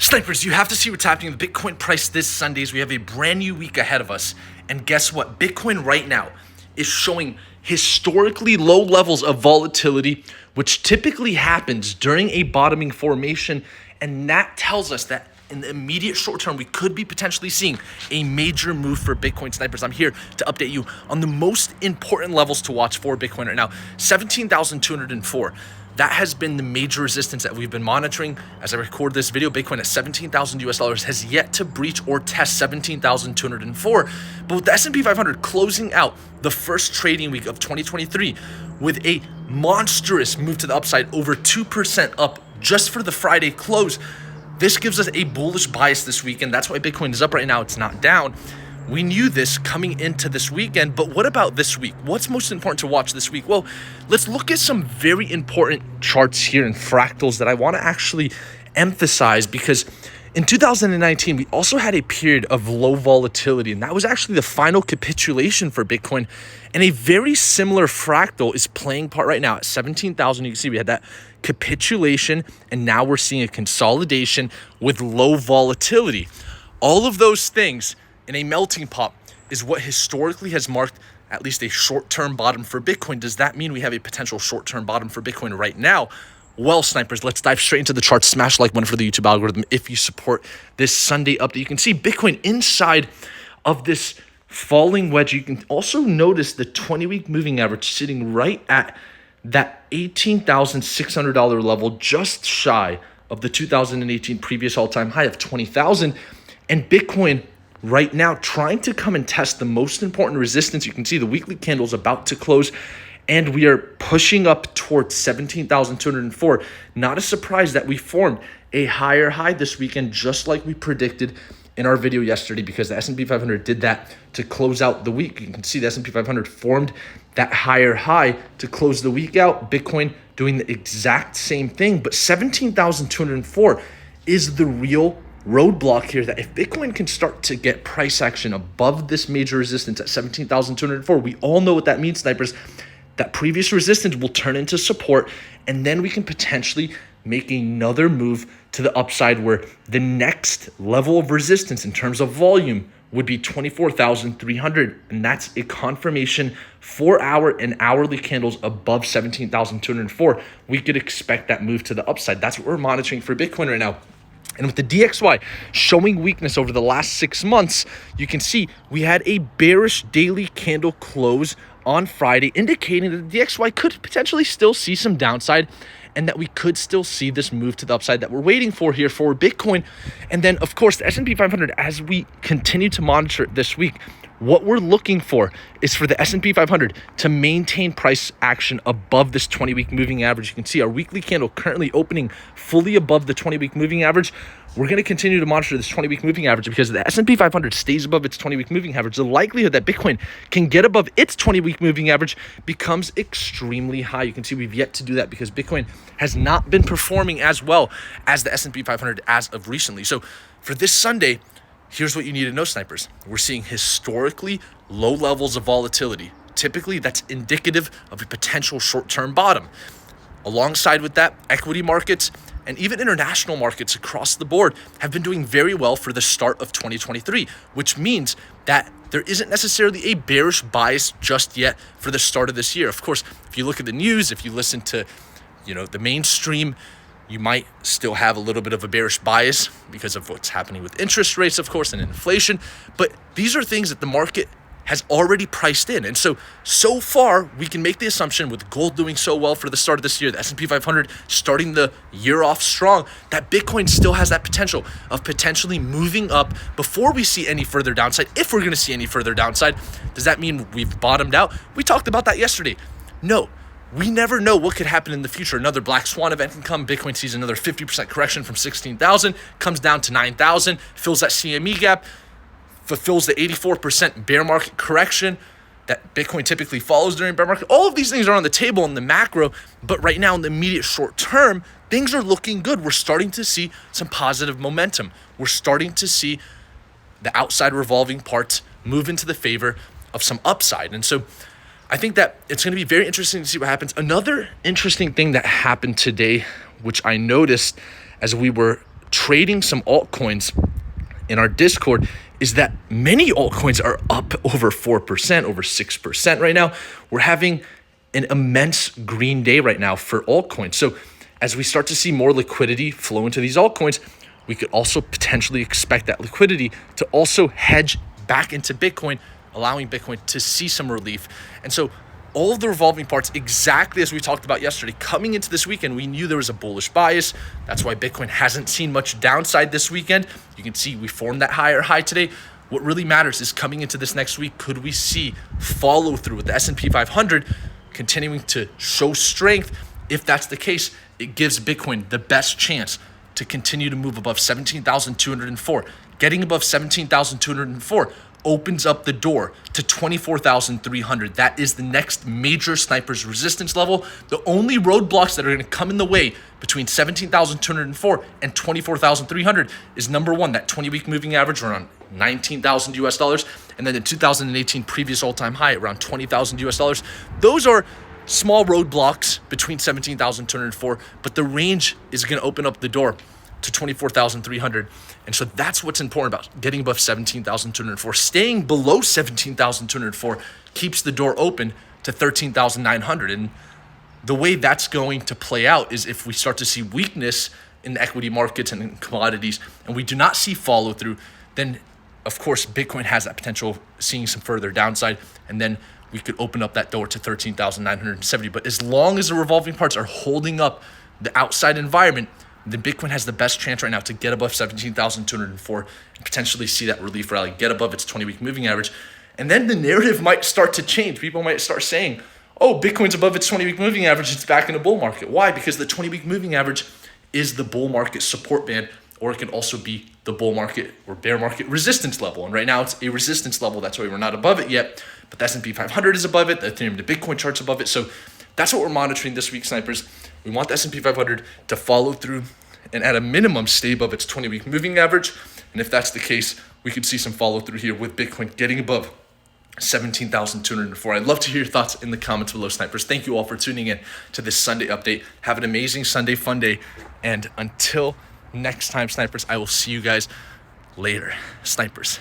Snipers, you have to see what's happening in the Bitcoin price this Sunday as we have a brand new week ahead of us. And guess what? Bitcoin right now is showing historically low levels of volatility, which typically happens during a bottoming formation. And that tells us that in the immediate short term, we could be potentially seeing a major move for Bitcoin. Snipers, I'm here to update you on the most important levels to watch for Bitcoin right now. 17,204. That has been the major resistance that we've been monitoring. As I record this video, Bitcoin at 17,000 US dollars has yet to breach or test 17,204. But with the S&P 500 closing out the first trading week of 2023 with a monstrous move to the upside, over 2% up just for the Friday close, this gives us a bullish bias this weekend. That's why Bitcoin is up right now. It's not down. We knew this coming into this weekend, but what about this week? What's most important to watch this week? Well, let's look at some very important charts here in Fractals that I want to actually emphasize, because in 2019, we also had a period of low volatility, and that was actually the final capitulation for Bitcoin. And a very similar fractal is playing part right now at 17,000. You can see we had that capitulation, and now we're seeing a consolidation with low volatility. All of those things in a melting pot is what historically has marked at least a short-term bottom for Bitcoin. Does that mean we have a potential short-term bottom for Bitcoin right now? Well, snipers, let's dive straight into the chart. Smash like button for the YouTube algorithm if you support this Sunday update. You can see Bitcoin inside of this falling wedge. You can also notice the 20-week moving average sitting right at that $18,600 level, just shy of the 2018 previous all-time high of 20,000. And Bitcoin right now trying to come and test the most important resistance. You can see the weekly candle is about to close, and we are pushing up towards 17,204. Not a surprise that we formed a higher high this weekend, just like we predicted in our video yesterday, because the S&P 500 did that to close out the week. You can see the S&P 500 formed that higher high to close the week out. Bitcoin doing the exact same thing, but 17,204 is the real roadblock here, that if Bitcoin can start to get price action above this major resistance at 17,204, we all know what that means, snipers. That previous resistance will turn into support, and then we can potentially make another move to the upside where the next level of resistance in terms of volume would be 24,300, and that's a confirmation 4-hour and hourly candles above 17,204. We could expect that move to the upside. That's what we're monitoring for Bitcoin right now. And with the DXY showing weakness over the last 6 months, you can see we had a bearish daily candle close on Friday, indicating that the DXY could potentially still see some downside, and that we could still see this move to the upside that we're waiting for here for Bitcoin. And then, of course, the S&P 500, as we continue to monitor it this week, what we're looking for is for the S&P 500 to maintain price action above this 20-week moving average. You can see our weekly candle currently opening fully above the 20-week moving average. We're going to continue to monitor this 20-week moving average, because if the S&P 500 stays above its 20-week moving average, the likelihood that Bitcoin can get above its 20-week moving average becomes extremely high. You can see we've yet to do that because Bitcoin has not been performing as well as the S&P 500 as of recently. So for this Sunday, here's what you need to know, snipers. We're seeing historically low levels of volatility. Typically, that's indicative of a potential short-term bottom. Alongside with that, equity markets and even international markets across the board have been doing very well for the start of 2023, which means that there isn't necessarily a bearish bias just yet for the start of this year. Of course, if you look at the news, if you listen to, the mainstream, you might still have a little bit of a bearish bias because of what's happening with interest rates, of course, and inflation. But these are things that the market has already priced in. And so far, we can make the assumption, with gold doing so well for the start of this year, the S&P 500 starting the year off strong, that Bitcoin still has that potential of potentially moving up before we see any further downside. If we're going to see any further downside, does that mean we've bottomed out? We talked about that yesterday. No. We never know what could happen in the future. Another black swan event can come. Bitcoin sees another 50% correction from 16,000, comes down to 9,000, fills that CME gap, fulfills the 84% bear market correction that Bitcoin typically follows during bear market. All of these things are on the table in the macro, but right now in the immediate short term, things are looking good. We're starting to see some positive momentum. We're starting to see the outside revolving parts move into the favor of some upside. And so I think that it's going to be very interesting to see what happens. Another interesting thing that happened today, which I noticed as we were trading some altcoins in our Discord is that many altcoins are up over 4%, over 6% right now. We're having an immense green day right now for altcoins. So as we start to see more liquidity flow into these altcoins, we could also potentially expect that liquidity to also hedge back into Bitcoin, allowing Bitcoin to see some relief. And so all of the revolving parts, exactly as we talked about yesterday, coming into this weekend, we knew there was a bullish bias. That's why Bitcoin hasn't seen much downside this weekend. You can see we formed that higher high today. What really matters is coming into this next week, could we see follow through with the S&P 500 continuing to show strength? If that's the case, it gives Bitcoin the best chance to continue to move above 17,204. Getting above 17,204 opens up the door to 24,300. That is the next major sniper's resistance level. The only roadblocks that are going to come in the way between 17,204 and 24,300 is number one, that 20-week moving average around 19,000 US dollars, and then the 2018 previous all-time high around 20,000 US dollars. Those are small roadblocks between 17,204, but the range is going to open up the door to 24,300. And so that's what's important about getting above 17,204. Staying below 17,204 keeps the door open to 13,900. And the way that's going to play out is if we start to see weakness in the equity markets and in commodities, and we do not see follow through, then of course Bitcoin has that potential of seeing some further downside, and then we could open up that door to 13,970. But as long as the revolving parts are holding up the outside environment, then Bitcoin has the best chance right now to get above 17,204 and potentially see that relief rally, get above its 20-week moving average. And then the narrative might start to change. People might start saying, oh, Bitcoin's above its 20-week moving average, it's back in a bull market. Why? Because the 20-week moving average is the bull market support band, or it can also be the bull market or bear market resistance level. And right now it's a resistance level. That's why we're not above it yet. But the S&P 500 is above it. The Ethereum to Bitcoin chart's above it. So that's what we're monitoring this week, snipers. We want the S&P 500 to follow through and at a minimum stay above its 20-week moving average. And if that's the case, we could see some follow through here with Bitcoin getting above 17,204. I'd love to hear your thoughts in the comments below, snipers. Thank you all for tuning in to this Sunday update. Have an amazing Sunday fun day. And until next time, snipers, I will see you guys later. Snipers.